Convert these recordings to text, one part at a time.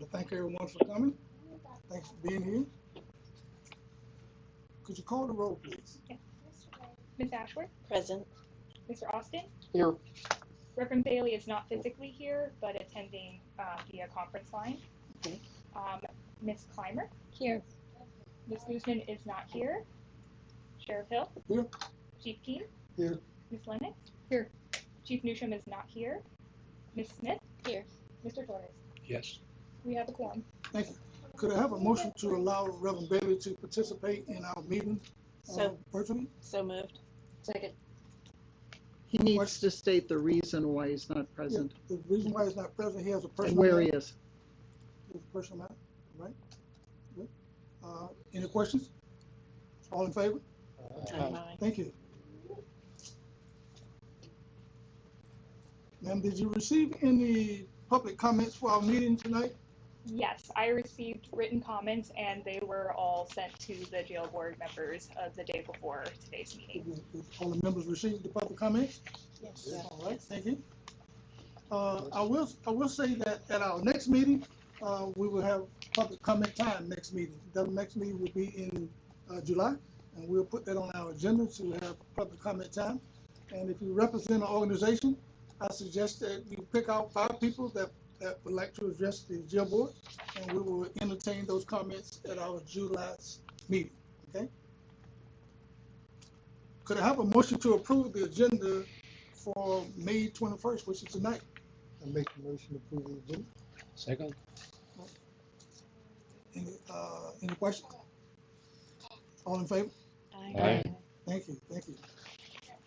want to thank everyone for coming. Thanks for being here. Could you call the roll, please? Yes. Ms. Ashworth? Present. Mr. Austin? Here. Reverend Bailey is not physically here, but attending via conference line. Okay. Ms. Clymer? Here. Ms. Guzman is not here. Sheriff Hill? Here. Chief Keen? Here. Ms. Lennox? Here. Chief Newsham is not here. Ms. Smith? Here. Mr. Torres? Yes. We have a quorum. Thank you. Could I have a motion to allow Reverend Bailey to participate in our meeting virtually? So moved. Second. He needs to state the reason why he's not present The reason why he's not present, he has a and personal where matter. he is. He has a personal matter, right? Good. Any questions? All in favor? Aye. Thank you. Ma'am, did you receive any public comments for our meeting tonight? Yes, I received written comments and they were all sent to the jail board members of the day before today's meeting. Did all the members receive the public comments? Yes. All right, thank you. I will say that at our next meeting, we will have public comment time next meeting. The next meeting will be in July, and we'll put that on our agenda to have public comment time. And if you represent an organization, I suggest that you pick out 5 people that would like to address the jail board, and we will entertain those comments at our July meeting, okay? Could I have a motion to approve the agenda for May 21st, which is tonight? I make the motion to approve the agenda. Second. Any questions? All in favor? Aye. Thank you, thank you.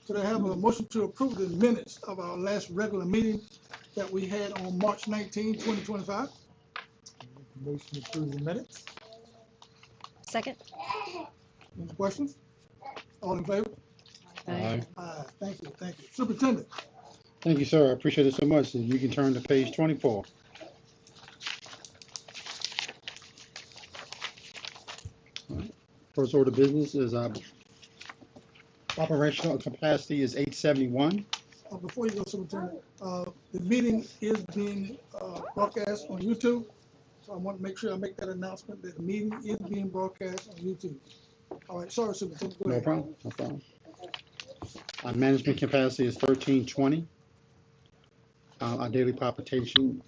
Could I have a motion to approve the minutes of our last regular meeting that we had on March 19, 2025? Motion to approve the minutes. Second. Any questions? All in favor? Aye. Thank you, thank you. Superintendent? Thank you, sir. I appreciate it so much. You can turn to page 24. All right. First order of business is operational capacity is 871. Before you go, Superintendent, the meeting is being broadcast on YouTube, so I want to make sure I make that announcement that the meeting is being broadcast on YouTube. All right, sorry, Superintendent, go No ahead. problem, no problem. Our management capacity is 1320. Our daily population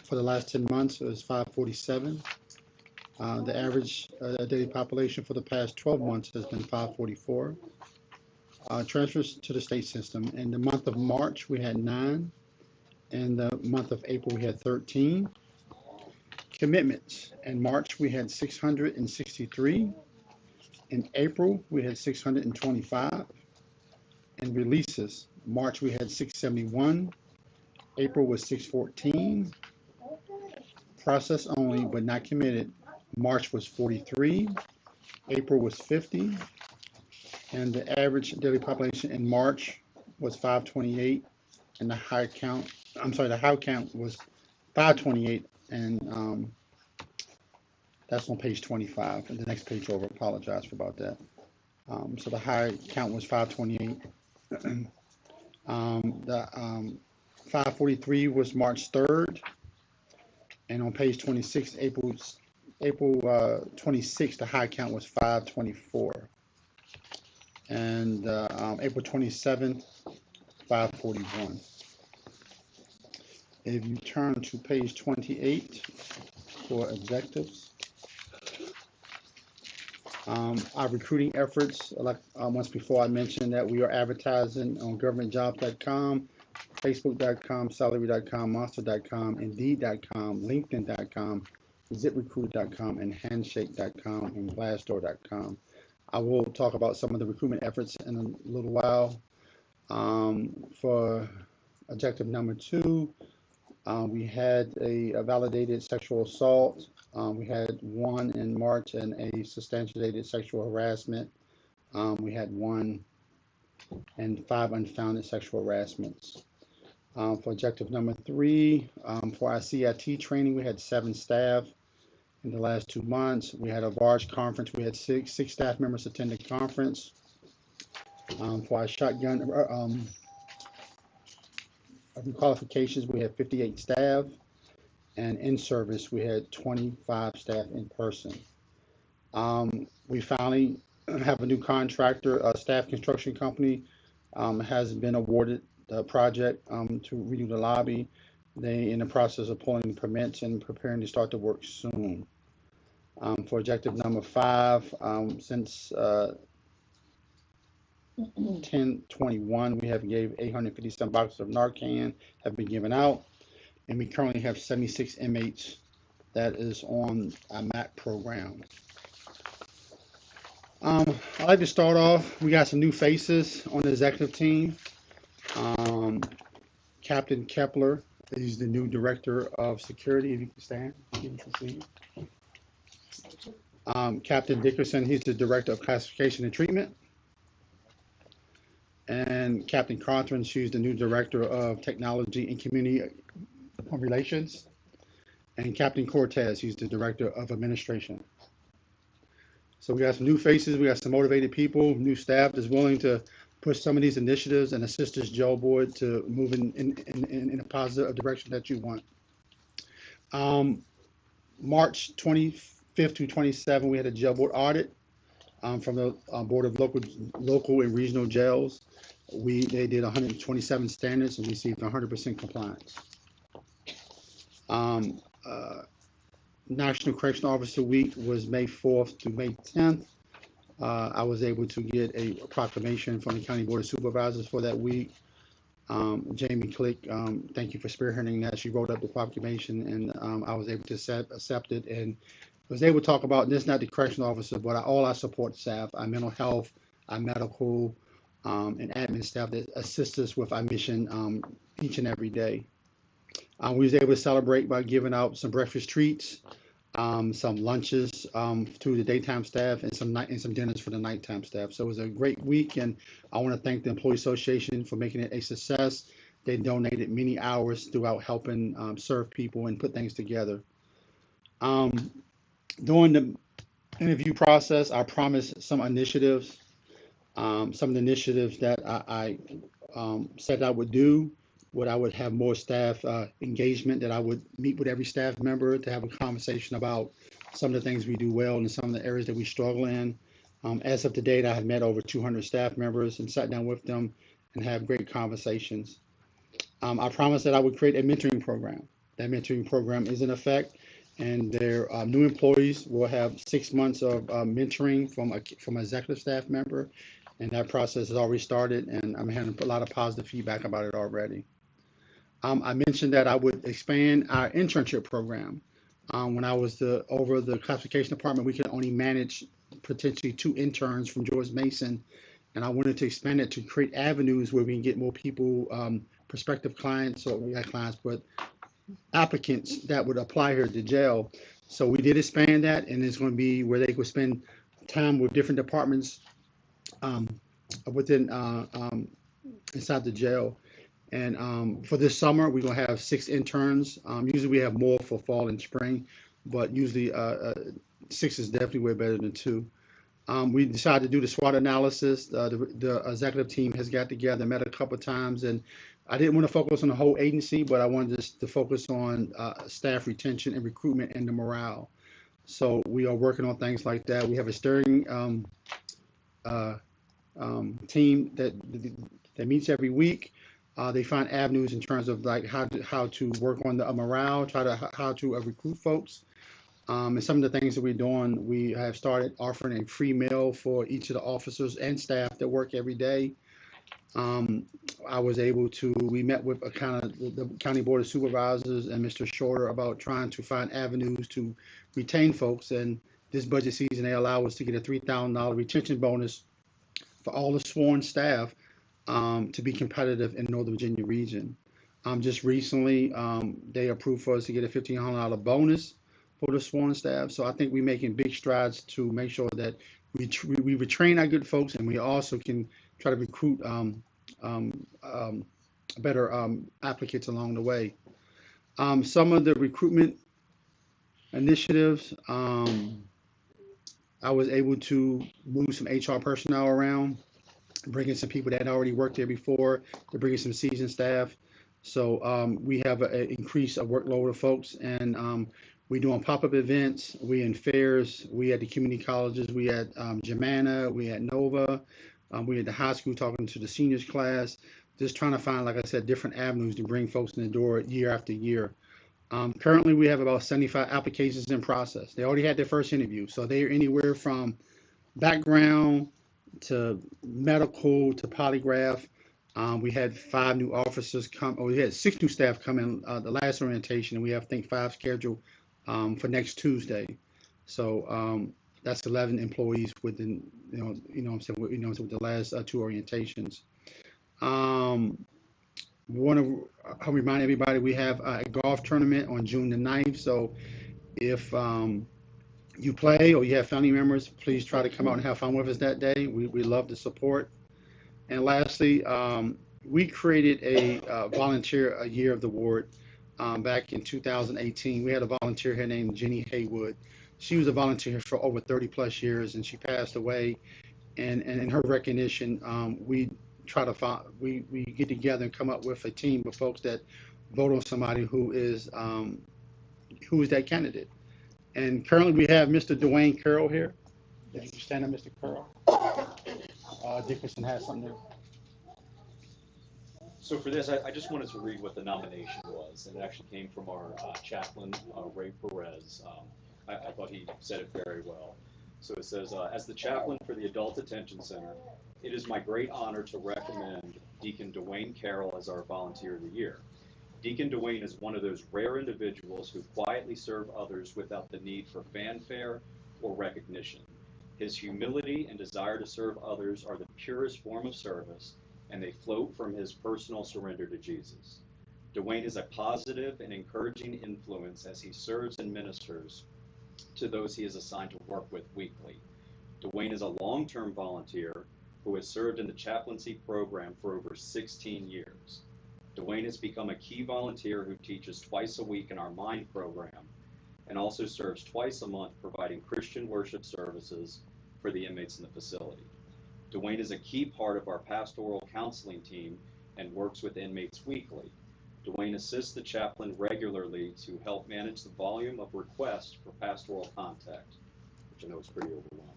for the last 10 months is 547. The average daily population for the past 12 months has been 544. Transfers to the state system. In the month of March, we had 9. In the month of April, we had 13. Commitments. In March, we had 663. In April, we had 625. And releases. March, we had 671. April was 614. Process only, but not committed. March was 43. April was 50. And the average daily population in March was 528. And the high count was 528. And that's on page 25. And the next page over, apologize for about that. So the high count was 528. The 543 was March 3rd, and on page 26, April 26th, the high count was 524, and April 27th, 541. If you turn to page 28 for objectives, our recruiting efforts, like once before I mentioned that we are advertising on governmentjobs.com, facebook.com, salary.com, monster.com, indeed.com, linkedin.com, ziprecruiter.com, and handshake.com, and glassdoor.com. I will talk about some of the recruitment efforts in a little while. For objective number 2, we had a validated sexual assault. We had 1 in March and a substantiated sexual harassment. We had 1 and 5 unfounded sexual harassments. For objective number 3, for our CIT training, we had 7 staff in the last 2 months. We had a large conference. We had six staff members attend the conference. For our shotgun qualifications, we had 58 staff. and in service, we had 25 staff in person. We finally have a new contractor, a staff construction company, has been awarded the project to redo the lobby. They in the process of pulling the permits and preparing to start the work soon. For objective number 5, since 10/21, we have gave 850 boxes of Narcan have been given out, and we currently have 76 inmates that is on our MAP program. I'd like to start off, we got some new faces on the executive team. Captain Kepler, he's the new director of security, if you can stand, you can see. Captain Dickerson, he's the director of classification and treatment. And Captain Carthren, she's the new director of technology and community relations. And Captain Cortez, he's the director of administration. So we got some new faces, we got some motivated people, new staff that's willing to push some of these initiatives and assist this jail board to move in a positive direction that you want. March 25th to 27th, we had a jail board audit from the Board of Local and Regional Jails. They did 127 standards and received 100% compliance. National Correctional Officer Week was May 4th to May 10th. I was able to get a proclamation from the County Board of Supervisors for that week. Jamie Click, thank you for spearheading that. She wrote up the proclamation, and I was able to accept it, and was able to talk about this, not the correctional officer, but all our support staff, our mental health, our medical, and admin staff that assist us with our mission each and every day. We was able to celebrate by giving out some breakfast treats, some lunches to the daytime staff, and some dinners for the nighttime staff. So it was a great week, and I want to thank the Employee Association for making it a success. They donated many hours throughout helping serve people and put things together. During the interview process, I promised some initiatives, some of the initiatives that I said I would do. What I would have more staff engagement, that I would meet with every staff member to have a conversation about some of the things we do well and some of the areas that we struggle in. As of today, I have met over 200 staff members and sat down with them and have great conversations. I promised that I would create a mentoring program. That mentoring program is in effect, and their new employees will have 6 months of mentoring from an executive staff member, and that process has already started, and I'm having a lot of positive feedback about it already. I mentioned that I would expand our internship program. When I was over the classification department, we could only manage potentially 2 interns from George Mason, and I wanted to expand it to create avenues where we can get more people, prospective clients, or we got clients, but applicants that would apply here at the jail. So we did expand that, and it's going to be where they could spend time with different departments within inside the jail. And for this summer, we're going to have 6 interns. Usually we have more for fall and spring, but usually 6 is definitely way better than 2. We decided to do the SWOT analysis. The executive team has got together, met a couple of times, and I didn't want to focus on the whole agency, but I wanted to focus on staff retention and recruitment and the morale. So we are working on things like that. We have a steering team that meets every week. They find avenues in terms of like how to work on the morale, how to recruit folks. And some of the things that we're doing, we have started offering a free meal for each of the officers and staff that work every day. We met with the County Board of Supervisors and Mr. Shorter about trying to find avenues to retain folks. And this budget season, they allow us to get a $3,000 retention bonus for all the sworn staff to be competitive in Northern Virginia region. Just recently, they approved for us to get a $1,500 bonus for the sworn staff. So I think we're making big strides to make sure that we retrain our good folks, and we also can try to recruit better applicants along the way. Some of the recruitment initiatives, I was able to move some HR personnel around, bringing some people that had already worked there before, to bring in some seasoned staff. So we have an increased workload of folks, and we doing pop-up events. We in fairs. We at the community colleges. We at Germanna. We at Nova. We at the high school talking to the seniors class. Just trying to find, like I said, different avenues to bring folks in the door year after year. Currently, we have about 75 applications in process. They already had their first interview, so they're anywhere from background to medical to polygraph. We had 5 new officers come, or we had 6 new staff come in the last orientation, and we have, I think, 5 scheduled for next Tuesday. So that's 11 employees within, what I'm saying, with the last 2 orientations. Want to remind everybody we have a golf tournament on June the 9th. So if you play or you have family members, please try to come out and have fun with us that day. We love the support. And lastly, we created a volunteer a year of the award back in 2018. We had a volunteer here named Jenny Haywood. She was a volunteer for over 30 plus years, and she passed away. And in her recognition, we try to find, we get together and come up with a team of folks that vote on somebody who is that candidate. And currently we have Mr. Dwayne Carroll here. If you can stand up, Mr. Carroll. Dickerson has something there. So for this, I just wanted to read what the nomination was, and it actually came from our chaplain, Ray Perez. I thought he said it very well. So it says, as the chaplain for the Adult Detention Center, it is my great honor to recommend Deacon Dwayne Carroll as our Volunteer of the Year. Deacon Dwayne is one of those rare individuals who quietly serve others without the need for fanfare or recognition. His humility and desire to serve others are the purest form of service, and they float from his personal surrender to Jesus. Dwayne is a positive and encouraging influence as he serves and ministers to those he is assigned to work with weekly. Dwayne is a long-term volunteer who has served in the chaplaincy program for over 16 years. Dwayne has become a key volunteer who teaches twice a week in our MIND program and also serves twice a month providing Christian worship services for the inmates in the facility. Dwayne is a key part of our pastoral counseling team and works with inmates weekly. Dwayne assists the chaplain regularly to help manage the volume of requests for pastoral contact, which I know is pretty overwhelming.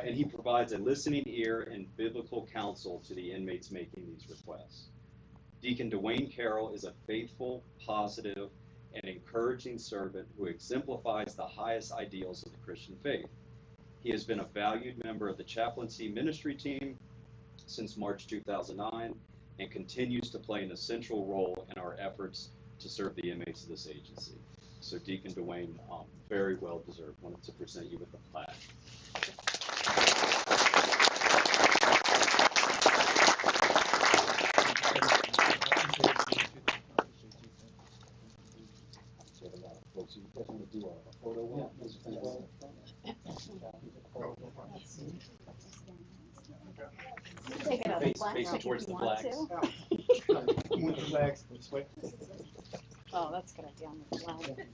And he provides a listening ear and biblical counsel to the inmates making these requests. Deacon Dwayne Carroll is a faithful, positive, and encouraging servant who exemplifies the highest ideals of the Christian faith. He has been a valued member of the chaplaincy ministry team since March 2009 and continues to play an essential role in our efforts to serve the inmates of this agency. So Deacon Dwayne, very well deserved. Wanted to present you with the plaque. So you guys want to do a photo walk? Facing towards the flags. Oh, that's gonna be on the flag.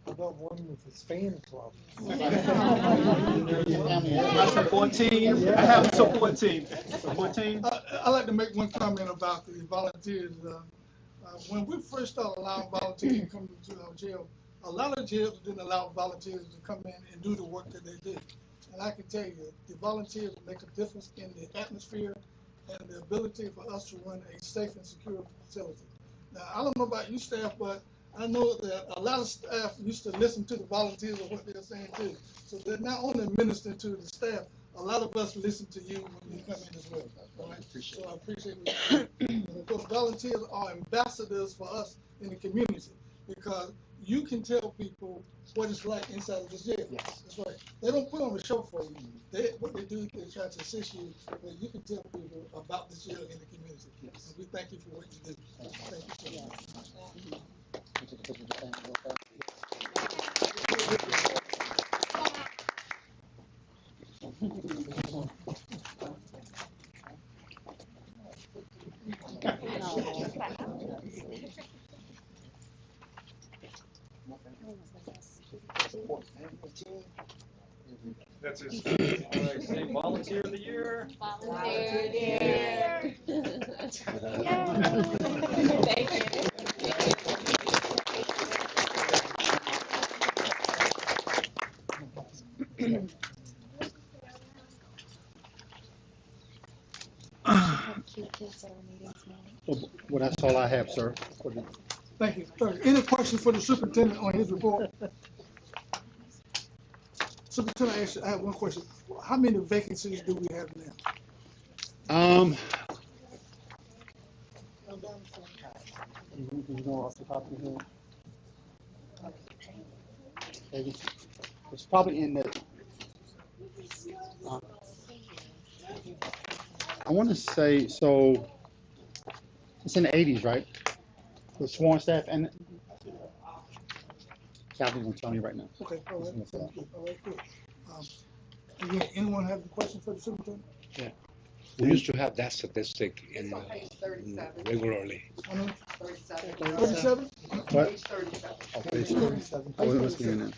How about one with his fan club? My support team. I have a support team. Support team. I'd like to make one comment about the volunteers. When we first started allowing volunteers to come to our jail, a lot of jails didn't allow volunteers to come in and do the work that they did. And I can tell you, the volunteers make a difference in the atmosphere and the ability for us to run a safe and secure facility. Now, I don't know about you staff, but I know that a lot of staff used to listen to the volunteers and what they're saying too. So they're not only ministering to the staff, a lot of us listen to you when you come in as well. Right? So I appreciate it. And of course, volunteers are ambassadors for us in the community because you can tell people what it's like inside of the jail. Yes. That's right. They don't put on a show for you. What they do is try to assist you, but you can tell people about the jail in the community. Yes. And we thank you for what you do. Thank you so much. That's it. All right, say volunteer of the year. Volunteer dear. Thank you. Well, that's all I have, sir. for the- Thank you. Any questions for the superintendent on his report? Superintendent, actually, I have one question. How many vacancies do we have now? You know off the top of your head? It's probably in the, I want to say, so, it's in the 80s, right? The sworn staff and, Kathy's gonna tell me right now. Okay, all right, thank you. All right, good. Again, anyone have a question for the superintendent? We used to have that statistic in regularly. I mean, 37? What? Oh, it must be in there.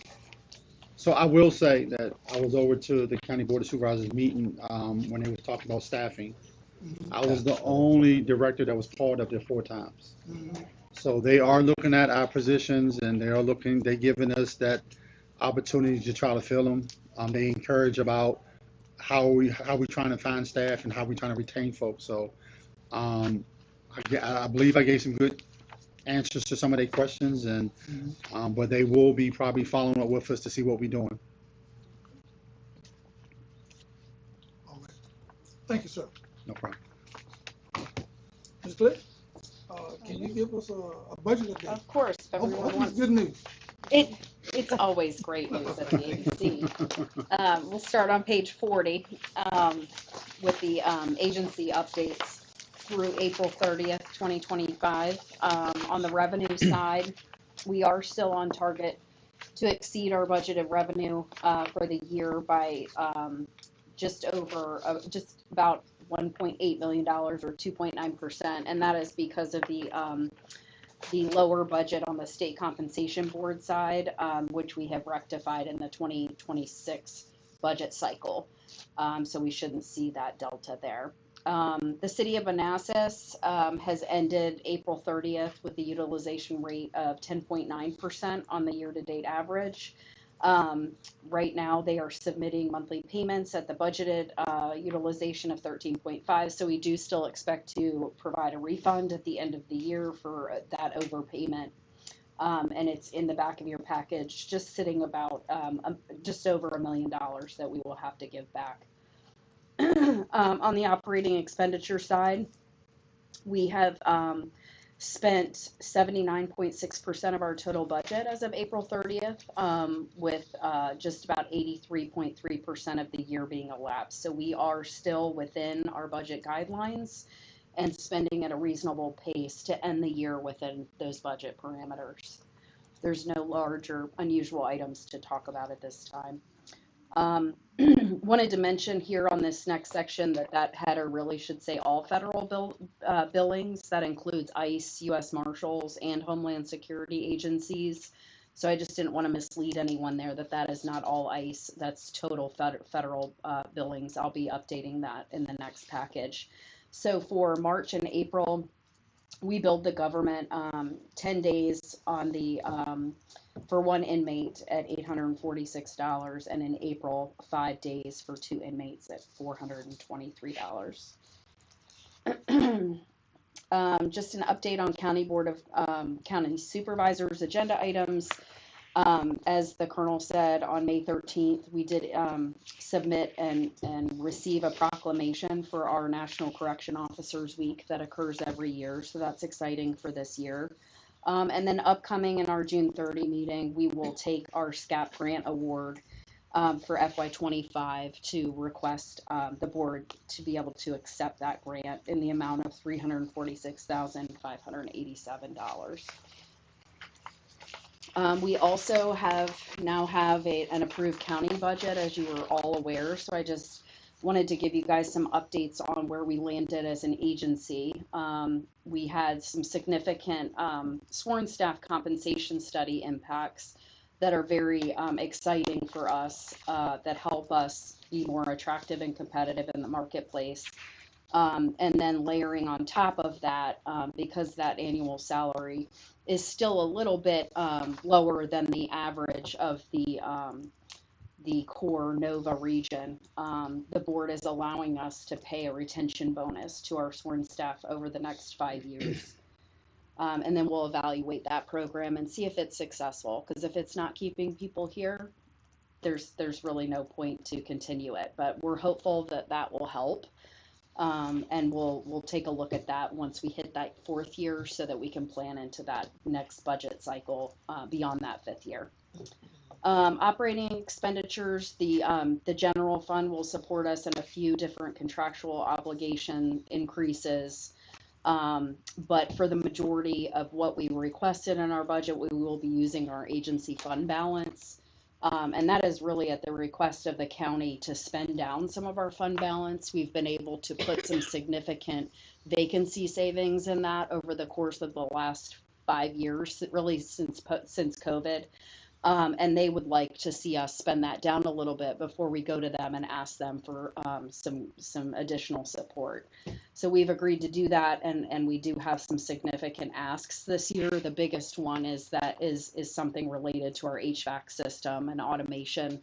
So I will say that I was over to the County Board of Supervisors meeting, when they was talking about staffing. I was the only director that was called up there 4 times. So they are looking at our positions and they're giving us that opportunity to try to fill them. They encourage about how we trying to find staff and how we trying to retain folks. So, I believe I gave some good answers to some of their questions and, but they will be probably following up with us to see what we're doing. All right. Thank you, sir. No problem. Ms. Glick, can you give us a budget update? Of course, if everyone Hopefully it's wants. good news. It's always great news at the agency. We'll start on page 40 with the agency updates through April 30th, 2025. On the revenue side, we are still on target to exceed our budgeted revenue for the year by just about $1.8 million or 2.9%, and that is because of the lower budget on the state compensation board side, which we have rectified in the 2026 budget cycle. So we shouldn't see that delta there. The city of Manassas has ended April 30th with a utilization rate of 10.9% on the year-to-date average. Right now, they are submitting monthly payments at the budgeted utilization of 13.5. So we do still expect to provide a refund at the end of the year for that overpayment. And it's in the back of your package, just sitting about just over $1 million that we will have to give back. On the operating expenditure side, we have spent 79.6% of our total budget as of April 30th, with just about 83.3% of the year being elapsed. So we are still within our budget guidelines and spending at a reasonable pace to end the year within those budget parameters. There's no large or unusual items to talk about at this time. Wanted to mention here on this next section that header really should say all federal billings. That includes ICE, U.S. Marshals, and Homeland Security agencies. So I just didn't want to mislead anyone there that is not all ICE. That's total federal billings. I'll be updating that in the next package. So for March and April, we billed the government 10 days on the for one inmate at $846, and in April 5 days for 2 inmates at $423. Just an update on County Board of County Supervisors agenda items. As the Colonel said, on May 13th, we did submit and receive a proclamation for our National Correction Officers Week that occurs every year. So that's exciting for this year. And then upcoming in our June 30 meeting, we will take our SCAP grant award for FY25 to request the board to be able to accept that grant in the amount of $346,587. We also now have an approved county budget, as you were all aware. So I just wanted to give you guys some updates on where we landed as an agency. We had some significant sworn staff compensation study impacts that are very exciting for us, that help us be more attractive and competitive in the marketplace. And then layering on top of that, because that annual salary is still a little bit lower than the average of the core Nova region, the board is allowing us to pay a retention bonus to our sworn staff over the next 5 years. And then we'll evaluate that program and see if it's successful. Because if it's not keeping people here, there's really no point to continue it. But we're hopeful that that will help. And we'll take a look at that once we hit that 4th year, so that we can plan into that next budget cycle beyond that 5th year. Operating expenditures, the general fund will support us in a few different contractual obligation increases. But for the majority of what we requested in our budget, we will be using our agency fund balance. And that is really at the request of the county to spend down some of our fund balance. We've been able to put some significant vacancy savings in that over the course of the last 5 years, really since COVID. And they would like to see us spend that down a little bit before we go to them and ask them for some additional support. So we've agreed to do that, and we do have some significant asks this year. The biggest one is something related to our HVAC system, an automation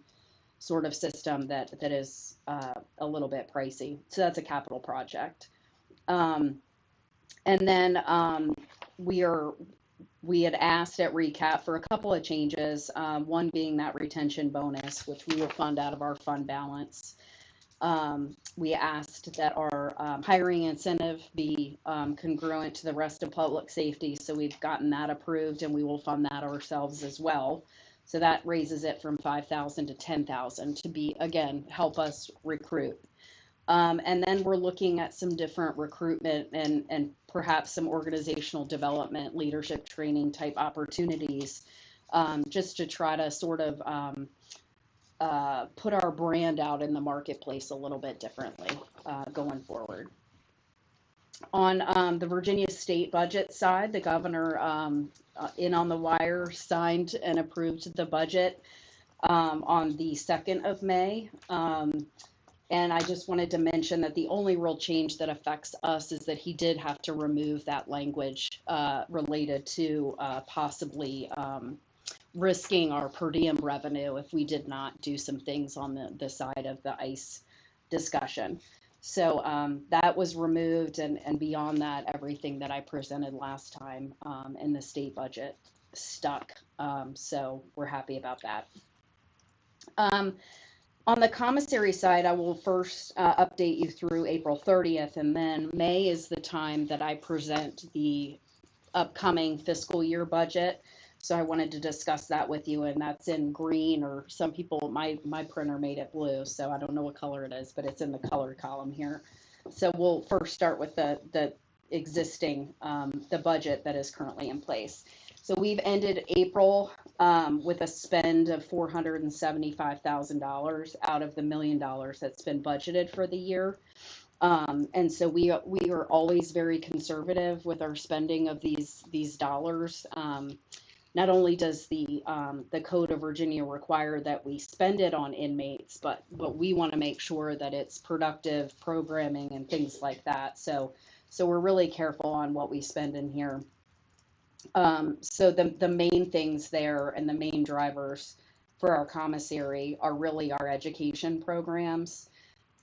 sort of system that is a little bit pricey. So that's a capital project. And then we had asked at recap for a couple of changes, one being that retention bonus, which we will fund out of our fund balance. We asked that our hiring incentive be congruent to the rest of public safety, so we've gotten that approved, and we will fund that ourselves as well. So that raises it from $5,000 to $10,000 to be, again, help us recruit. And then we're looking at some different recruitment and perhaps some organizational development, leadership training type opportunities, just to try to sort of put our brand out in the marketplace a little bit differently going forward. On the Virginia state budget side, the governor in on the wire signed and approved the budget on the 2nd of May. And I just wanted to mention that the only real change that affects us is that he did have to remove that language related to possibly risking our per diem revenue if we did not do some things on the side of the ICE discussion. So that was removed, and beyond that, everything that I presented last time in the state budget stuck. So we're happy about that. On the commissary side, I will first update you through April 30th, and then May is the time that I present the upcoming fiscal year budget. So I wanted to discuss that with you, and that's in green, or some people, my printer made it blue, so I don't know what color it is, but it's in the color column here. So we'll first start with the existing, the budget that is currently in place. So we've ended April with a spend of $475,000 out of the $1 million that's been budgeted for the year. And so we are always very conservative with our spending of these dollars. Not only does the Code of Virginia require that we spend it on inmates, but we want to make sure that it's productive programming and things like that. So we're really careful on what we spend in here. So the main things there and the main drivers for our commissary are really our education programs,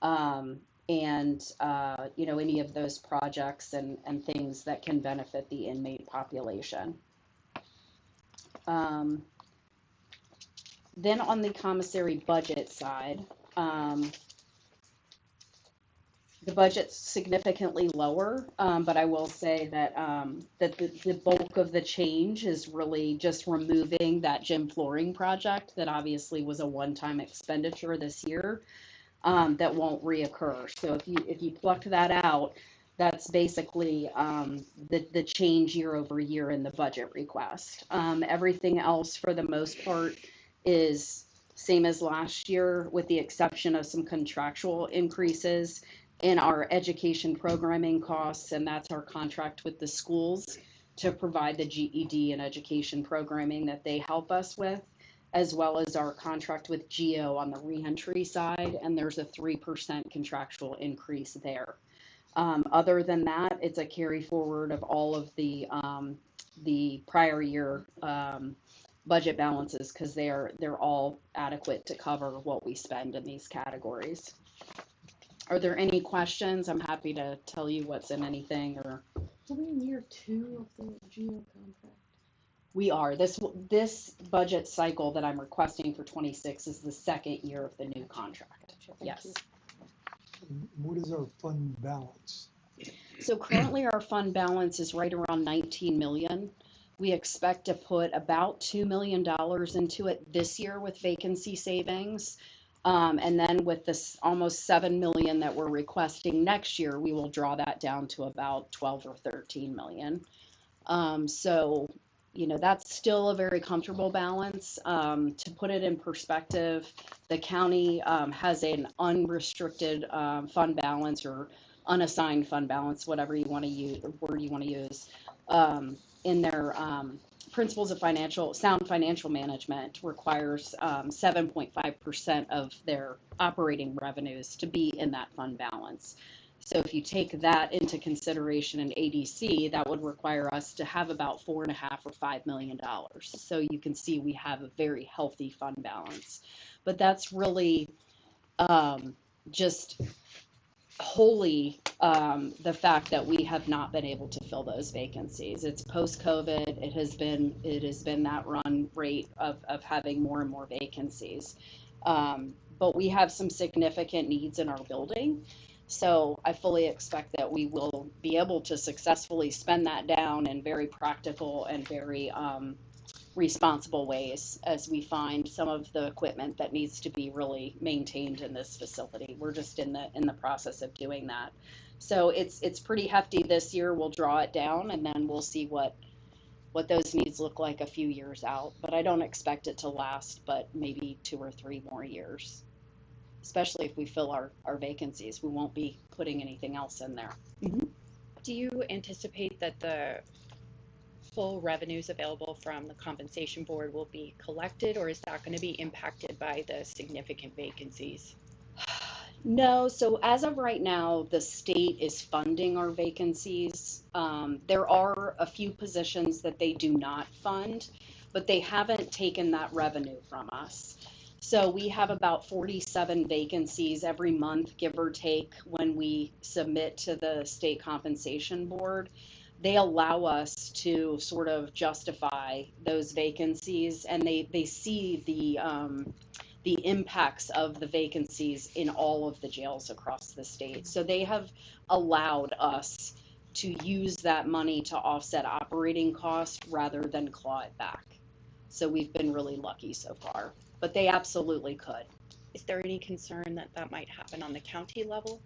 and any of those projects and things that can benefit the inmate population. Then on the commissary budget side, the budget's significantly lower, but I will say that the bulk of the change is really just removing that gym flooring project that obviously was a one-time expenditure this year that won't reoccur. So if you pluck that out, that's basically the change year over year in the budget request. Everything else, for the most part, is same as last year, with the exception of some contractual increases in our education programming costs, and that's our contract with the schools to provide the GED and education programming that they help us with. as well as our contract with Geo on the reentry side, and there's a 3% contractual increase there. Other than that, it's a carry forward of all of the prior year budget balances, because they're all adequate to cover what we spend in these categories. Are there any questions? I'm happy to tell you what's in anything. Or Are we in year 2 of the Geo contract? we are. This budget cycle that I'm requesting for 26 is the second year of the new contract. Thank Yes. you. What is our fund balance? So currently our fund balance is right around 19 million. We expect to put about $2 million into it this year with vacancy savings. And then with this almost 7 million that we're requesting next year, we will draw that down to about 12 or 13 million. So, you know, that's still a very comfortable balance. To put it in perspective, the county has an unrestricted fund balance, or unassigned fund balance, whatever you want to use, or word you want to use, in their principles of sound financial management requires 7.5% of their operating revenues to be in that fund balance. So if you take that into consideration in ADC, that would require us to have about $4.5 or $5 million. So you can see we have a very healthy fund balance. But that's really just wholly the fact that we have not been able to fill those vacancies. It's post-COVID. It has been that run rate of having more and more vacancies. But we have some significant needs in our building. So I fully expect that we will be able to successfully spend that down in very practical and very responsible ways as we find some of the equipment that needs to be really maintained in this facility. We're just in the process of doing that. So it's pretty hefty this year. We'll draw it down, and then we'll see what those needs look like a few years out. But I don't expect it to last but maybe 2 or 3 more years, especially if we fill our vacancies. We won't be putting anything else in there. Do you anticipate that the full revenues available from the compensation board will be collected, or is that going to be impacted by the significant vacancies? No, so as of right now, the state is funding our vacancies. There are a few positions that they do not fund, but they haven't taken that revenue from us. So we have about 47 vacancies every month, give or take, when we submit to the state compensation board. They allow us to sort of justify those vacancies, and they see the impacts of the vacancies in all of the jails across the state. So they have allowed us to use that money to offset operating costs rather than claw it back. So we've been really lucky so far, but they absolutely could. Is there any concern that that might happen on the county level?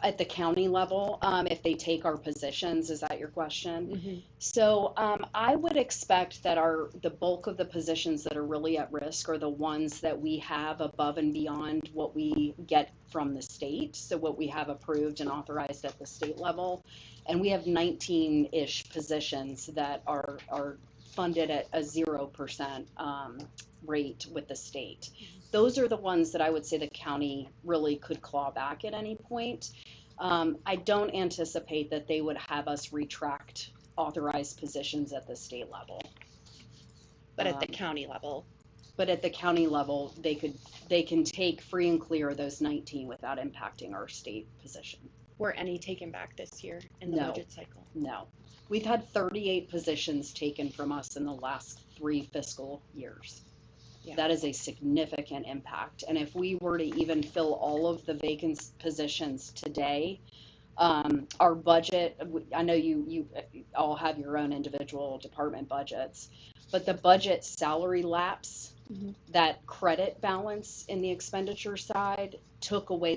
At the county level, if they take our positions, is that your question? Mm-hmm. So I would expect that the bulk of the positions that are really at risk are the ones that we have above and beyond what we get from the state. So what we have approved and authorized at the state level. And we have 19-ish positions that are funded at a 0% rate with the state. Those are the ones that I would say the county really could claw back at any point. I don't anticipate that they would have us retract authorized positions at the state level. But at the county level? But at the county level, they can take free and clear those 19 without impacting our state position. Were any taken back this year in the budget cycle? No. We've had 38 positions taken from us in the last 3 fiscal years. Yeah. That is a significant impact. And if we were to even fill all of the vacant positions today, our budget, I know you all have your own individual department budgets, but the budget salary lapse, that credit balance in the expenditure side takes away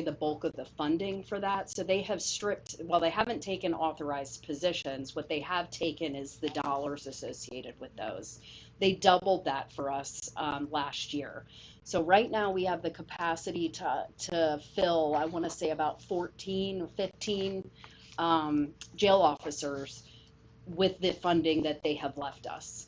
the bulk of the funding for that. So they have stripped, while they haven't taken authorized positions, what they have taken is the dollars associated with those. They doubled that for us last year. So right now we have the capacity to fill, I want to say about 14 or 15 jail officers with the funding that they have left us.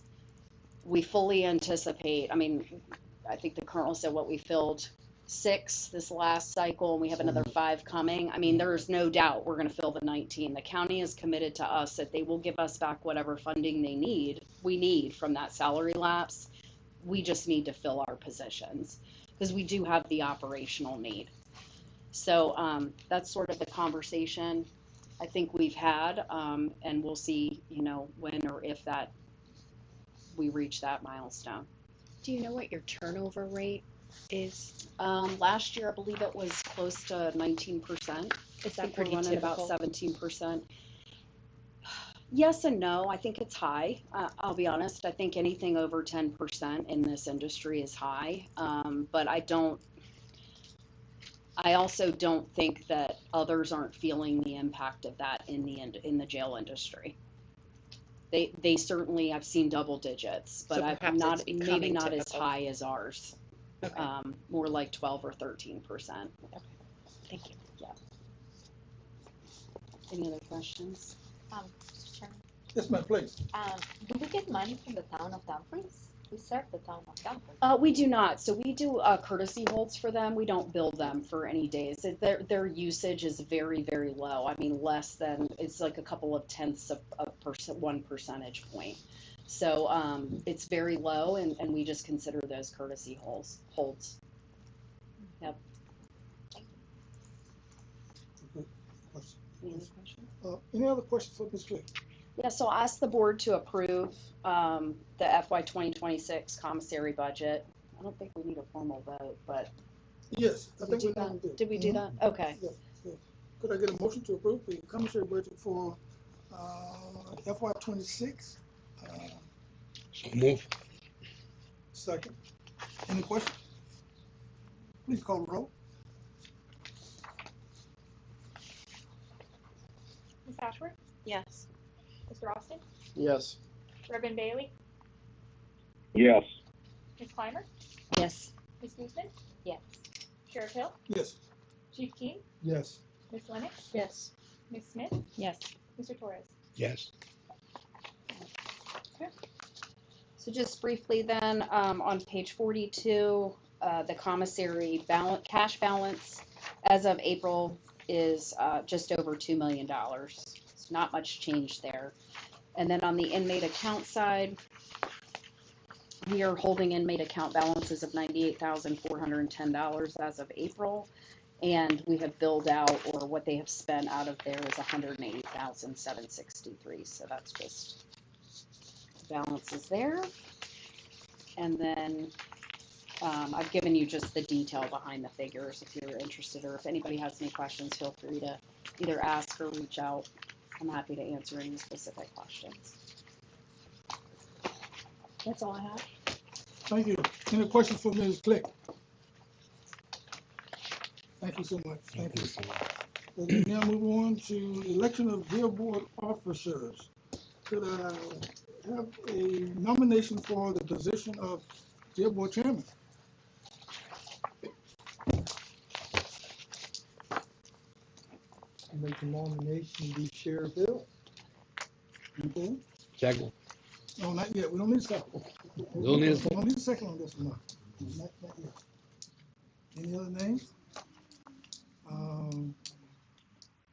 we fully anticipate, I mean, I think the colonel said what we filled 6 this last cycle, and we have another 5 coming. I mean, there's no doubt we're going to fill the 19. The county is committed to us that they will give us back whatever funding we need from that salary lapse. We just need to fill our positions because we do have the operational need. So that's sort of the conversation I think we've had, and we'll see, when or if that we reach that milestone. Do you know what your turnover rate is? Last year, I believe it was close to 19%. Is I that think we're pretty running about typical? 17%. Yes and no. I think it's high. I'll be honest. I think anything over 10% in this industry is high. But I also don't think that others aren't feeling the impact of that in the jail industry. They certainly, I've seen double digits, but So I've perhaps not, it's maybe becoming not as typical. high as ours. Okay. More like 12 or 13%. Thank you. Any other questions? Mr. Chairman, Yes, ma'am, please. do we get money from the town of Dumfries? We serve the town of Dumfries. We do not. So we do courtesy holds for them. We don't bill them for any days. Their usage is very, very low. I mean, less than, it's like a couple of tenths of 1 percentage point. So it's very low, and we just consider those courtesy holds. Yep. Any other questions? Any other questions for Ms. Flick? Yeah, so I'll ask the board to approve the FY 2026 commissary budget. I don't think we need a formal vote, but Yes, I did we think do we that? did. Did we do that? Okay. Yes, yes. Could I get a motion to approve the commissary budget for FY 26? So move. Second. Any questions? Please call the roll. Ms. Ashworth? Yes. Mr. Austin? Yes. Reverend Bailey? Yes. Ms. Clymer? Yes. Ms. Guzman? Yes. Sheriff Hill? Yes. Chief Keen? Yes. Ms. Lennox? Yes. Ms. Smith? Yes. Mr. Torres? Yes. So just briefly then, on page 42, the commissary cash balance as of April is just over $2 million. It's not much change there. And then on the inmate account side, we are holding inmate account balances of $98,410 as of April. And we have billed out, or what they have spent out of there is $180,763. So that's just the balances there. And then I've given you just the detail behind the figures if you're interested, or if anybody has any questions, feel free to either ask or reach out. I'm happy to answer any specific questions. That's all I have. Thank you. Any questions for Ms. Flick? Thank you so much. Thank you. We now move on to election of jail board officers. Could I have a nomination for the position of jail board chairman? Make the nomination be Sheriff Hill. Okay. Second. No, not yet. We don't need a second. Don't need a We don't need a second on this one. No. Not yet. Any other names?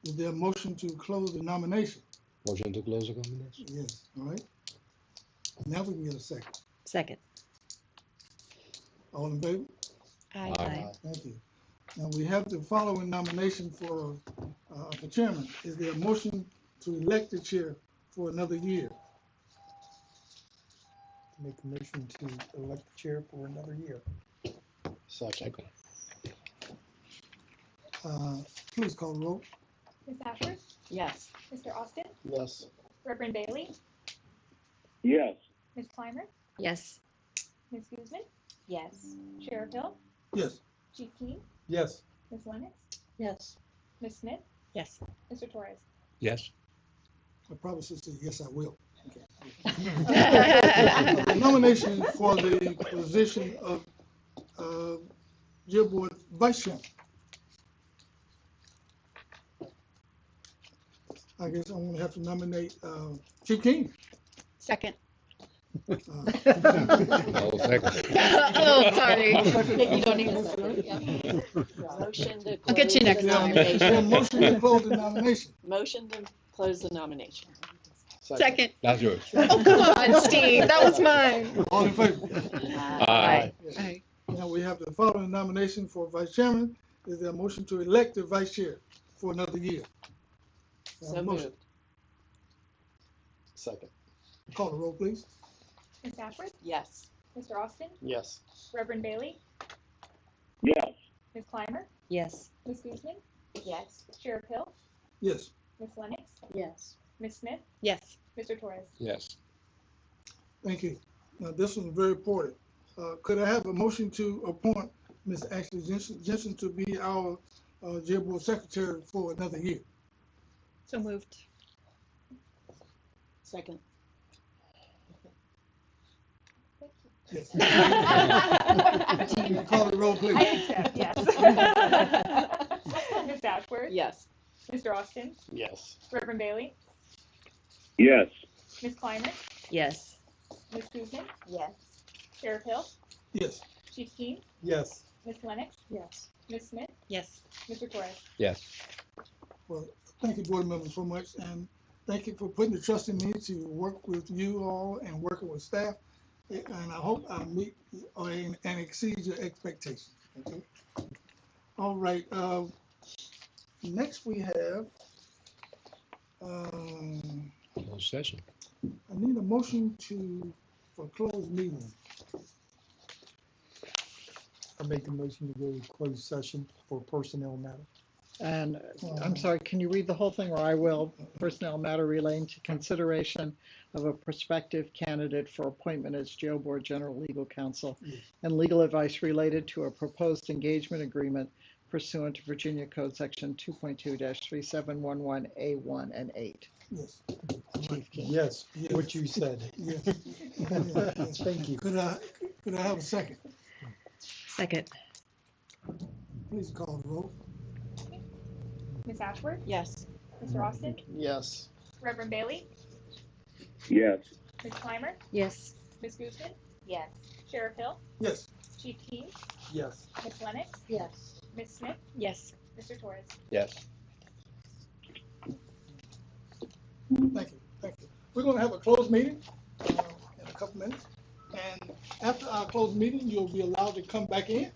Is there a motion to close the nomination? Motion to close the combination. Yes, all right. Now we can get a second. Second. All in favor? Aye. Thank you. Now we have the following nomination for chairman. Is there a motion to elect the chair for another year? Make a motion to elect the chair for another year. Second. Please call the roll. Ms. Ashworth? Yes. Mr. Austin? Yes. Reverend Bailey? Yes. Ms. Clymer? Yes. Ms. Guzman? Yes. Sheriff Hill? Yes. Chief Keen? Yes. Ms. Lennox? Yes. Ms. Smith? Yes. Mr. Torres? Yes. I probably should say, yes, I will. The nomination for the position of jail board vice chairman. I guess I'm gonna have to nominate Chief King. Second. I'll second. Oh, sorry. Then you don't need a Motion, second, yeah. Motion to I'll get you close next the time. Is there a nomination. motion to close the nomination? Motion to close the nomination. Second. That's yours. Oh, come on, Steve, that was mine. All in favor? Aye. Aye. Now we have the following nomination for vice chairman. Is there a motion to elect the vice chair for another year? So Motion. moved. Second. Call the roll, please. Ms. Ashworth, Yes. Mr. Austin, Yes. Reverend Bailey, Yes. Ms. Clymer, Yes. Ms. Guzman, Yes. Sheriff Hill, Yes. Ms. Lennox, Yes. Ms. Smith, Yes. Mr. Torres. Yes. Thank you. Now, this one's very important. Could I have a motion to appoint Ms. Ashley Jensen to be our jail board secretary for another year? So moved. Second. Yes. Call the roll, please. I accept, yes. Ms. Ashworth, Yes. Mr. Austin, Yes. Reverend Bailey, Yes. Ms. Clymer, Yes. Ms. Guzman, Yes. Sheriff Hill, Yes. Chief Keen, Yes. Ms. Lennox, Yes. Ms. Smith, Yes. Mr. Torres. Yes. Well, thank you, board members, so much, and thank you for putting the trust in me to work with you all and working with staff. And I hope I meet and exceed your expectations. Okay. All right. Next we have. Closed session. I need a motion for closed meeting. I make a motion to go to closed session for personnel matter. And I'm sorry, can you read the whole thing, or I will? Personnel matter relating to consideration of a prospective candidate for appointment as jail board general legal counsel and legal advice related to a proposed engagement agreement pursuant to Virginia Code Section 2.2-3711A1 and 8. Yes. Chief King. Yes, Yes. what you said. Yes. Thank you. Could I have a second? Second. Please call the roll. Ms. Ashworth, Yes. Mr. Austin, Yes. Reverend Bailey, Yes. Ms. Clymer, Yes. Ms. Guzman, Yes. Sheriff Hill, Yes. Chief Keen, Yes. Ms. Lennox, Yes. Ms. Smith, Yes. Mr. Torres. Yes. Thank you. Thank you. We're going to have a closed meeting in a couple minutes. And after our closed meeting, you'll be allowed to come back in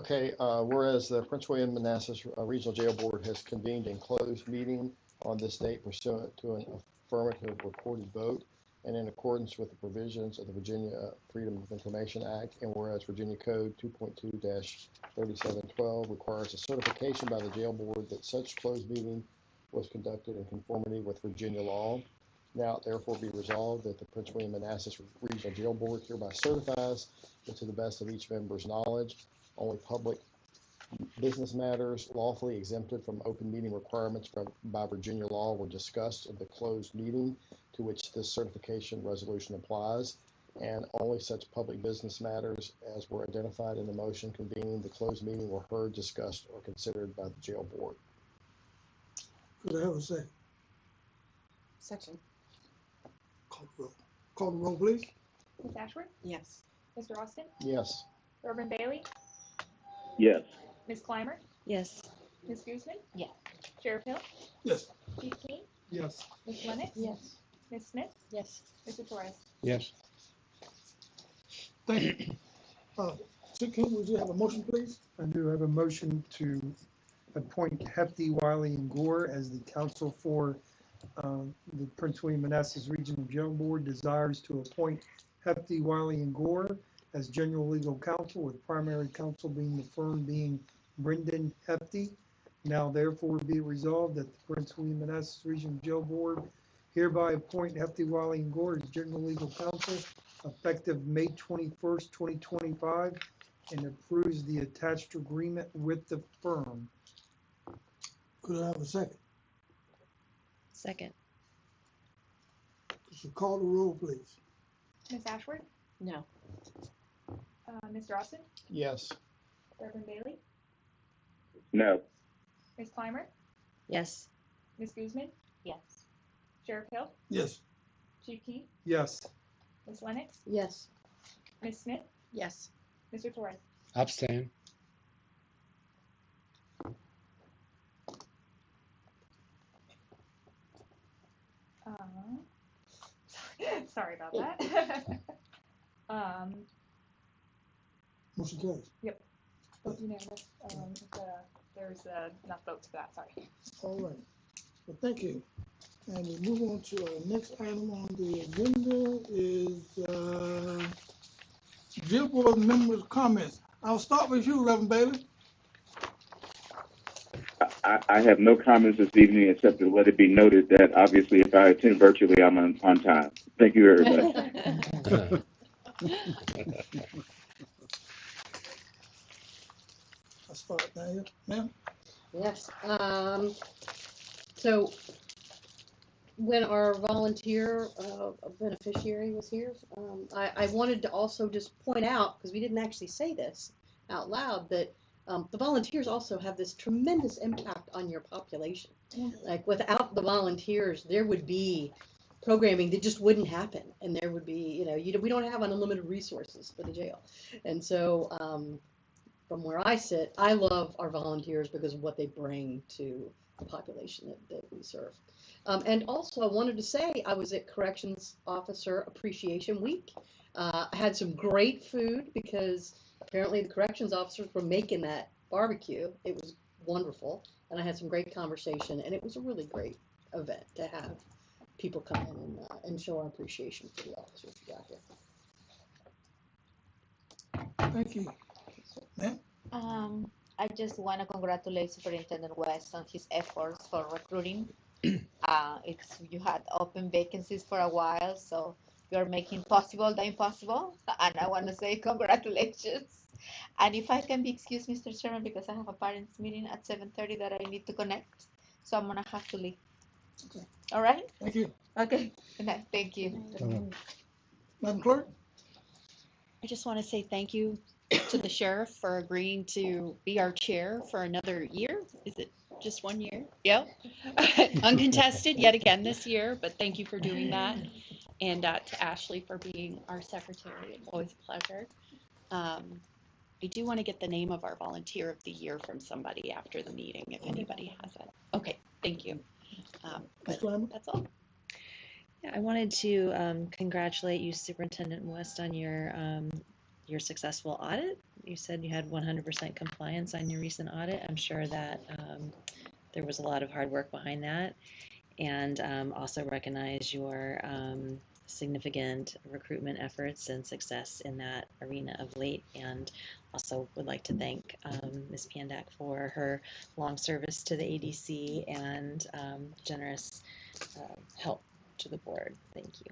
Okay, whereas the Prince William-Manassas Regional Jail Board has convened in closed meeting on this date pursuant to an affirmative recorded vote and in accordance with the provisions of the Virginia Freedom of Information Act, and whereas Virginia Code 2.2-3712 requires a certification by the jail board that such closed meeting was conducted in conformity with Virginia law. Now therefore be resolved that the Prince William-Manassas Regional Jail Board hereby certifies that to the best of each member's knowledge, only public business matters lawfully exempted from open meeting requirements by Virginia law were discussed in the closed meeting to which this certification resolution applies, and only such public business matters as were identified in the motion convening the closed meeting were heard, discussed, or considered by the jail board. Could I have a second? Second. Call the roll. Call the roll, please. Ms. Ashworth? Yes. Mr. Austin? Yes. Reverend Bailey? Yes. Ms. Clymer? Yes. Ms. Guzman? Yes. Sheriff Hill? Yes. Chief King? Yes. Ms. Lennox? Yes. Ms. Smith? Yes. Mr. Torres? Yes. Thank you. Chief King, would you have a motion, please? I do have a motion to appoint Hefty, Wiley, and Gore as the counsel for the Prince William-Manassas Regional Jail Board. Desires to appoint Hefty, Wiley, and Gore as general legal counsel, with primary counsel being the firm being Brendan Hefty. Now therefore be resolved that the Prince William-Manassas Regional Jail Board hereby appoint Hefty, Wiley, and Gore as general legal counsel effective May 21st, 2025, and approves the attached agreement with the firm. Could I have a second? Second. Could you call the roll, please? Ms. Ashworth? No. Mr. Austin? Yes. Reverend Bailey? No. Ms. Clymer? Yes. Ms. Guzman? Yes. Sheriff Hill? Yes. Chief King? Yes. Ms. Lennox? Yes. Ms. Smith? Yes. Mr. Torres? Abstain. Sorry about that. Motion carries. Yep. Unanimous. There's enough votes for that, sorry. All right. Well, thank you. And we move on to our next item on the agenda is jail board members' comments. I'll start with you, Reverend Bailey. I have no comments this evening except to let it be noted that obviously if I attend virtually, I'm on time. Thank you very much. I'll start now here, ma'am. Yes. So when our volunteer beneficiary was here, I wanted to also just point out, because we didn't actually say this out loud, that the volunteers also have this tremendous impact on your population. Like without the volunteers, there would be programming that just wouldn't happen, and there would be, we don't have unlimited resources for the jail, and so from where I sit, I love our volunteers because of what they bring to the population that we serve. And also, I wanted to say I was at Corrections Officer Appreciation Week. I had some great food because apparently the corrections officers were making that barbecue. It was wonderful, and I had some great conversation, and it was a really great event to have people come in and show our appreciation for the officers who got here. Thank you. Ma'am? I just want to congratulate Superintendent West on his efforts for recruiting. You had open vacancies for a while, so you're making possible the impossible, and I want to say congratulations. And if I can be excused, Mr. Chairman, because I have a parents meeting at 7:30 that I need to connect, so I'm gonna have to leave. Okay. All right? Thank you. Okay. Good night. Thank you. Madam Clerk? I just want to say thank you to the sheriff for agreeing to be our chair for another year. Is it just 1 year? Yep. Uncontested yet again this year, but thank you for doing that. And to Ashley for being our secretary. It's always a pleasure. I do want to get the name of our volunteer of the year from somebody after the meeting, if anybody has it. Okay, thank you. That's all. Yeah, I wanted to congratulate you, Superintendent West, on your successful audit. you said you had 100% compliance on your recent audit. I'm sure that there was a lot of hard work behind that, and also recognize your significant recruitment efforts and success in that arena of late. And also would like to thank Ms. Pandak for her long service to the ADC and generous help to the board. Thank you.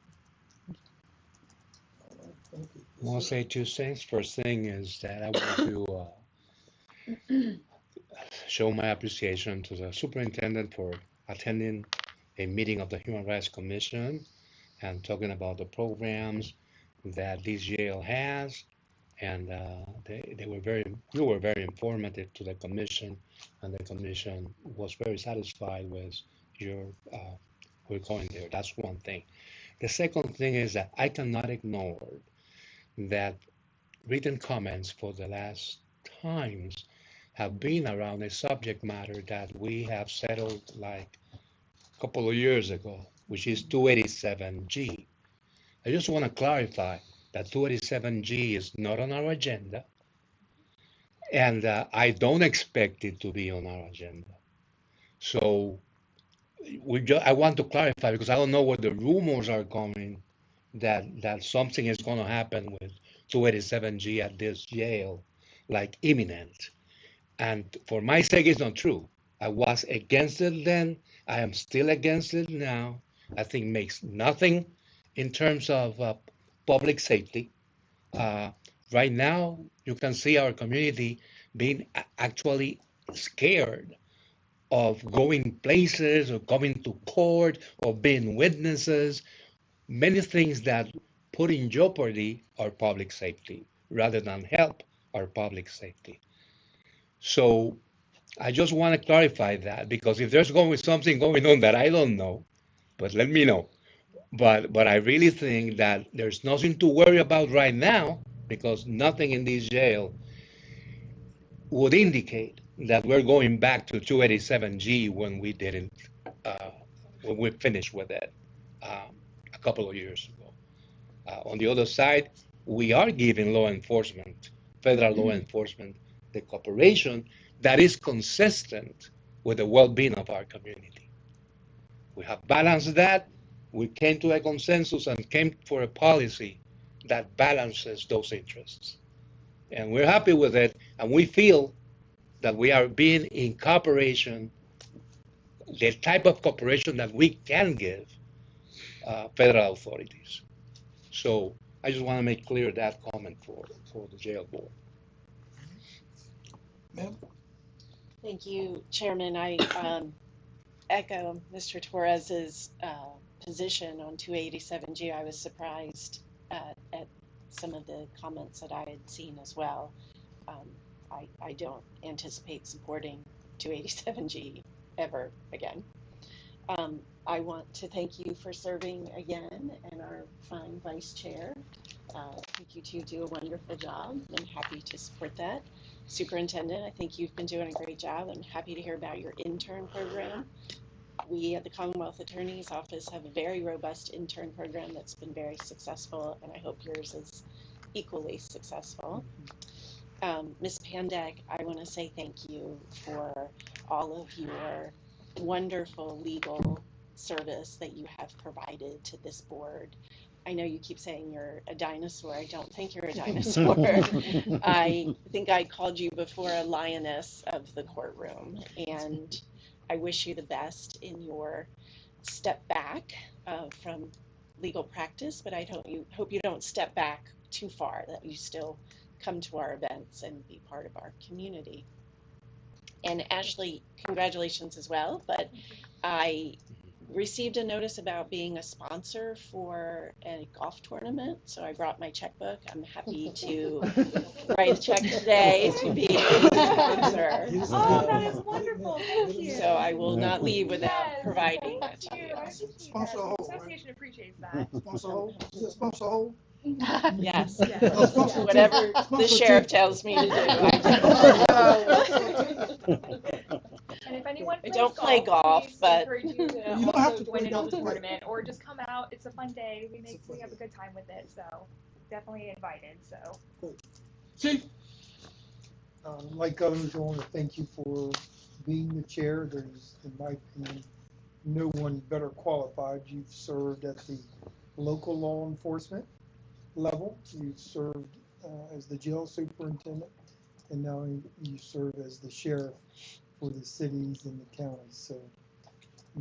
Thank you. I want to say two things. First thing is that I want to show my appreciation to the superintendent for attending a meeting of the Human Rights Commission and talking about the programs that this jail has. And you were very informative to the commission, and the commission was very satisfied with your we're going there. That's one thing. The second thing is that I cannot ignore that written comments for the last times have been around a subject matter that we have settled like a couple of years ago, which is 287G. I just want to clarify that 287G is not on our agenda, and I don't expect it to be on our agenda. So I want to clarify because I don't know where the rumors are coming that something is going to happen with 287G at this jail, like imminent. And for my sake, it's not true. I was against it then. I am still against it now. I think it makes nothing in terms of public safety. Right now, you can see our community being actually scared of going places or coming to court or being witnesses, many things that put in jeopardy our public safety rather than help our public safety. So I just want to clarify that, because if there's something going on that I don't know, but let me know. But I really think that there's nothing to worry about right now, because nothing in this jail would indicate that we're going back to 287G when we didn't, when we finished with it a couple of years ago. On the other side, we are giving law enforcement, federal law enforcement, the cooperation that is consistent with the well-being of our community. We have balanced that. We came to a consensus and came for a policy that balances those interests. And we're happy with it, and we feel that we are being in cooperation, the type of cooperation that we can give federal authorities. So I just want to make clear that comment for the jail board. Ma'am? Thank you, Chairman. I echo Mr. Torres's position on 287G. I was surprised at some of the comments that I had seen as well. I don't anticipate supporting 287G ever again. I want to thank you for serving again, and our fine vice chair. I think you two do a wonderful job. I'm happy to support that. Superintendent, I think you've been doing a great job. I'm happy to hear about your intern program. We at the Commonwealth Attorney's Office have a very robust intern program that's been very successful, and I hope yours is equally successful. Ms. Pandak, I want to say thank you for all of your wonderful legal service that you have provided to this board. I know you keep saying you're a dinosaur. I don't think you're a dinosaur. I think I called you before a lioness of the courtroom, and I wish you the best in your step back from legal practice, but I hope you don't step back too far, that you still come to our events and be part of our community. And Ashley, congratulations as well, but I received a notice about being a sponsor for a golf tournament, so I brought my checkbook. I'm happy to write a check today to be a sponsor. Oh, that is wonderful. Thank you. So I will not leave without providing that to you. Sponsor a hole, The right? association appreciates that. Sponsor a hole? Is it sponsor a hole? Yes. Sponsor two. Whatever the Sponsor sheriff two. tells me to do, I do. And if anyone I plays don't play golf, please but encourage you to You don't have also to join play in on golf. the tournament, or just come out. It's a fun day. We have a good time with it, so definitely invited. So. Chief? Like others, I want to thank you for being the chair. There's, in my opinion, no one better qualified. You've served at the local law enforcement level. You've served as the jail superintendent, and now you serve as the sheriff for the cities and the counties. So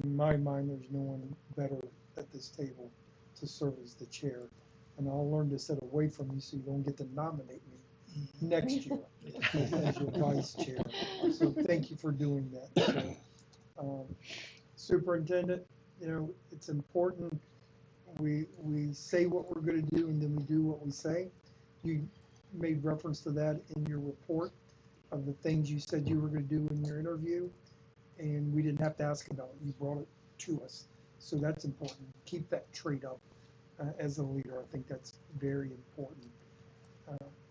in my mind, there's no one better at this table to serve as the chair. And I'll learn to sit away from you so you don't get to nominate me next year as your vice chair. So thank you for doing that. So, Superintendent, you know, it's important we say what we're going to do and then we do what we say. You made reference to that in your report of the things you said you were going to do in your interview, and we didn't have to ask about it. You brought it to us. So that's important. Keep that trait up as a leader. I think that's very important.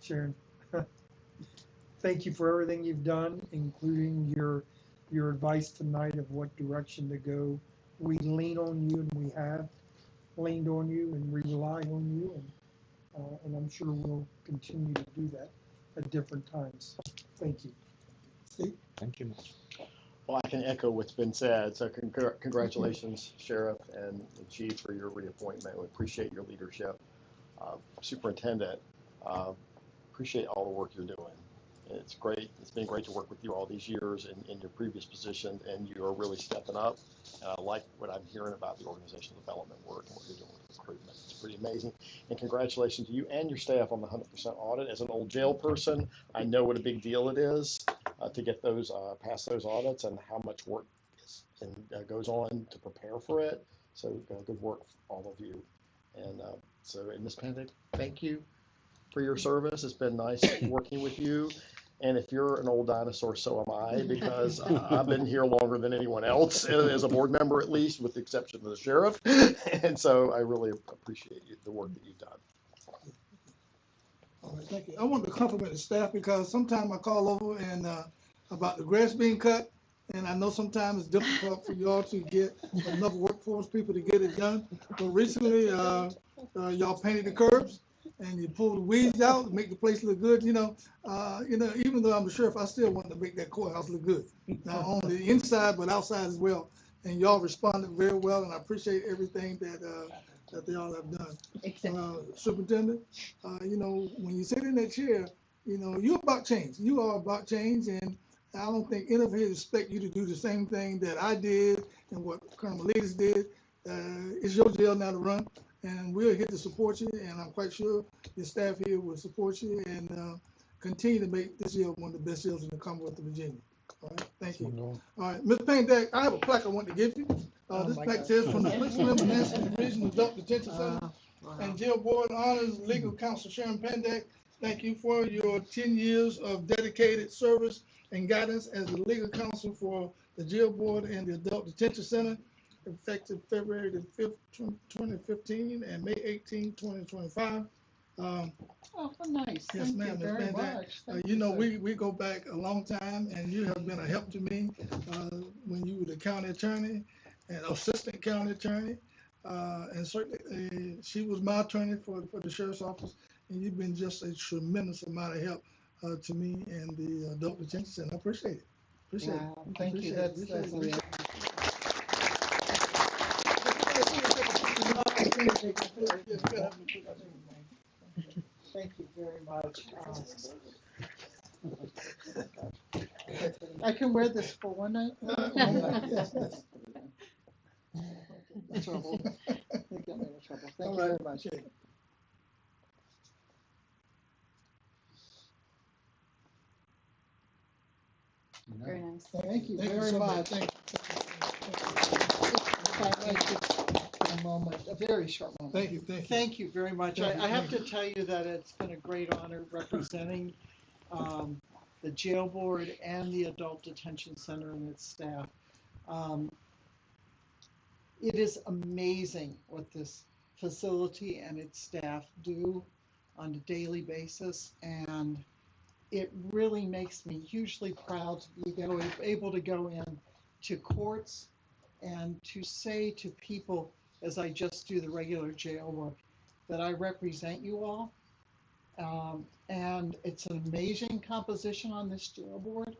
Sharon, thank you for everything you've done, including your advice tonight of what direction to go. We lean on you, and we have leaned on you and rely on you, and I'm sure we'll continue to do that at different times. Thank you. Steve? Thank you. Well, I can echo what's been said. So congratulations, Sheriff and Chief, for your reappointment. We appreciate your leadership. Superintendent, appreciate all the work you're doing. It's great. It's been great to work with you all these years in your previous position, and you are really stepping up. And I like what I'm hearing about the organizational development work and what you're doing with recruitment. It's pretty amazing. And congratulations to you and your staff on the 100% audit. As an old jail person, I know what a big deal it is to get those past those audits and how much work goes on to prepare for it. So good work, all of you. And and Ms. Pandick, thank you for your service. It's been nice working with you. And if you're an old dinosaur, so am I, because I've been here longer than anyone else, as a board member at least, with the exception of the sheriff. And so I really appreciate the work that you've done. All right, thank you. I want to compliment the staff because sometimes I call over and about the grass being cut, and I know sometimes it's difficult for y'all to get enough workforce people to get it done. But recently, y'all painted the curbs and you pulled the weeds out to make the place look good. You know, even though I'm the sheriff, I still want to make that courthouse look good, not only the inside but outside as well. And y'all responded very well, and I appreciate everything that they all have done. Superintendent, you know, when you sit in that chair, you know, you're about change. You are about change, and I don't think any of us expect you to do the same thing that I did and what Colonel Leaders did. It's your jail now to run, and we're here to support you, and I'm quite sure your staff here will support you and continue to make this jail one of the best jails in the Commonwealth of Virginia. All right, thank you. All right, Ms. Payne, I have a plaque I want to give you. This plaque says from the William-Manassas Division of Adult Detention Center and Jail Board honors Legal Counsel Sharon Pendak. Thank you for your 10 years of dedicated service and guidance as the legal counsel for the Jail Board and the Adult Detention Center, effective February the 5th, 2015 and May 18, 2025. Oh, nice. Yes, ma'am. Thank you very much. You know, we go back a long time, and you have been a help to me when you were the county attorney and assistant county attorney. And certainly, she was my attorney for the sheriff's office, and you've been just a tremendous amount of help to me and the adult detention center. I appreciate it. Appreciate it. Thank you. That's real. Thank you very much. I can wear this for one night. Yes, yes. Trouble. They got me in trouble. Thank you very much. Very nice. Thank you very much. If I might just a moment, a very short moment. Thank you, thank you. Thank you very much. I have to tell you that it's been a great honor representing the jail board and the adult detention center and its staff. It is amazing what this facility and its staff do on a daily basis, and it really makes me hugely proud to be able to go in to courts and to say to people, as I just do the regular jail work, that I represent you all. And it's it's an amazing composition on this jail board.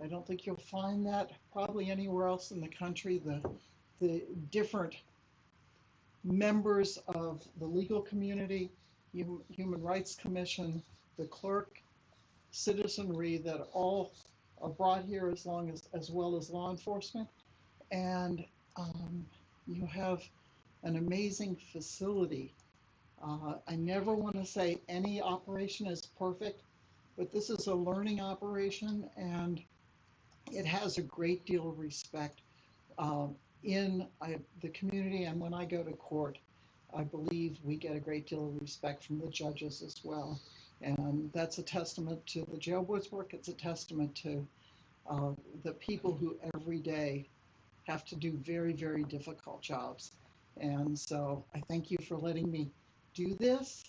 I don't think you'll find that probably anywhere else in the country. The different members of the legal community, Human Rights Commission, the clerk, citizenry that all are brought here as well as law enforcement. And you have an amazing facility. I never want to say any operation is perfect, but this is a learning operation, and it has a great deal of respect in the community. And when I go to court, I believe we get a great deal of respect from the judges as well. And that's a testament to the jail board's work. It's a testament to the people who every day have to do very, very difficult jobs. And so I thank you for letting me do this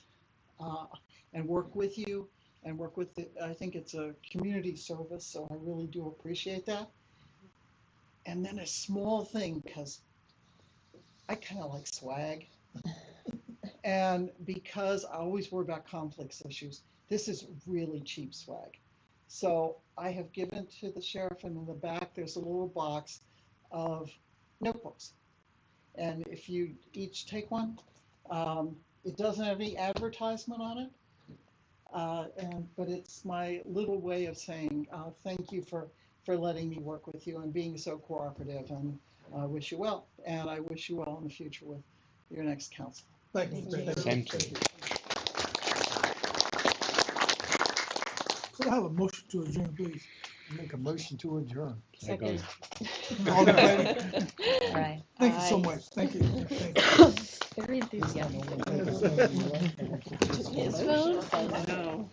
and work with you and work with I think it's a community service, so I really do appreciate that. And then a small thing, because I kind of like swag. And because I always worry about conflicts issues, this is really cheap swag. So I have given to the sheriff, and in the back there's a little box of notebooks. And if you each take one, it doesn't have any advertisement on it, but it's my little way of saying thank you for letting me work with you and being so cooperative, and I wish you well, and I wish you well in the future with your next council. Thank you. Same to you. Could I have a motion to adjourn, please? Make a motion to adjourn. Second. All in favor? All right. Thank you so much. Thank you. Thank you. Very enthusiastic. His phone? I know.